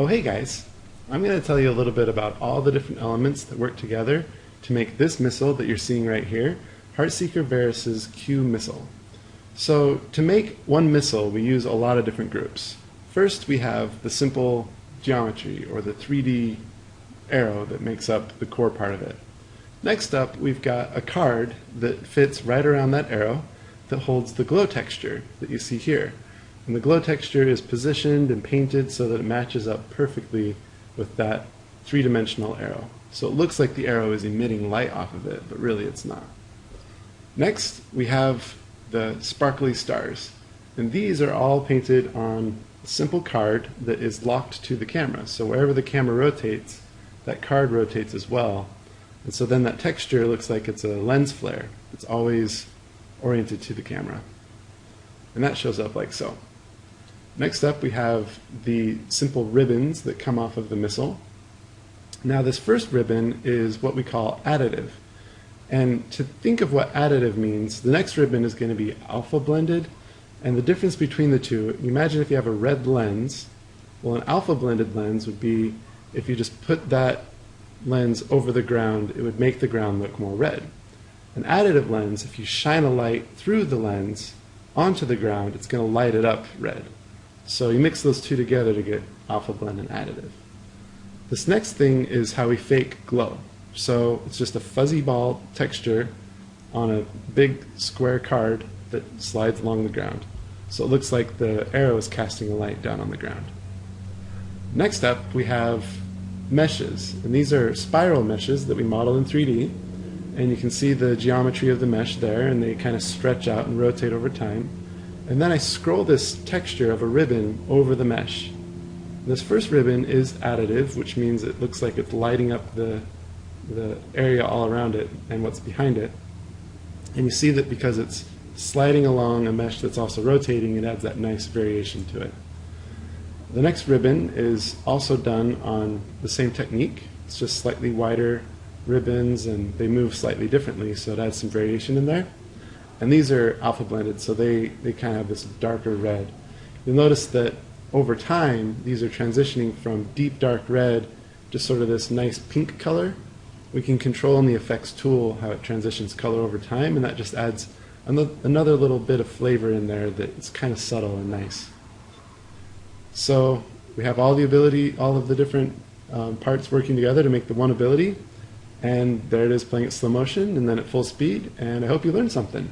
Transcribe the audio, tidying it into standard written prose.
Oh hey guys, I'm going to tell you a little bit about all the different elements that work together to make this missile that you're seeing right here, Heartseeker Varus Q missile. So to make one missile we use a lot of different groups. First we have the simple geometry or the 3D arrow that makes up the core part of it. Next up we've got a card that fits right around that arrow that holds the glow texture that you see here. And the glow texture is positioned and painted so that it matches up perfectly with that three-dimensional arrow. So it looks like the arrow is emitting light off of it, but really it's not. Next, we have the sparkly stars. And these are all painted on a simple card that is locked to the camera. So wherever the camera rotates, that card rotates as well. And so then that texture looks like it's a lens flare. It's always oriented to the camera. And that shows up like so. Next up we have the simple ribbons that come off of the missile. Now this first ribbon is what we call additive. And to think of what additive means, the next ribbon is going to be alpha blended. And the difference between the two, imagine if you have a red lens. Well, an alpha blended lens would be if you just put that lens over the ground, it would make the ground look more red. An additive lens, if you shine a light through the lens onto the ground, it's going to light it up red. So you mix those two together to get alpha blend and additive. This next thing is how we fake glow. So it's just a fuzzy ball texture on a big square card that slides along the ground. So it looks like the arrow is casting a light down on the ground. Next up we have meshes, and these are spiral meshes that we model in 3D, and you can see the geometry of the mesh there, and they kind of stretch out and rotate over time. And then I scroll this texture of a ribbon over the mesh. This first ribbon is additive, which means it looks like it's lighting up the area all around it and what's behind it. And you see that because it's sliding along a mesh that's also rotating, it adds that nice variation to it. The next ribbon is also done on the same technique. It's just slightly wider ribbons and they move slightly differently, so it adds some variation in there. And these are alpha blended, so they kind of have this darker red. You'll notice that over time these are transitioning from deep dark red to sort of this nice pink color. We can control in the effects tool how it transitions color over time, and that just adds another little bit of flavor in there that's kind of subtle and nice. So we have all of the different parts working together to make the one ability, and there it is playing at slow motion and then at full speed, and I hope you learned something.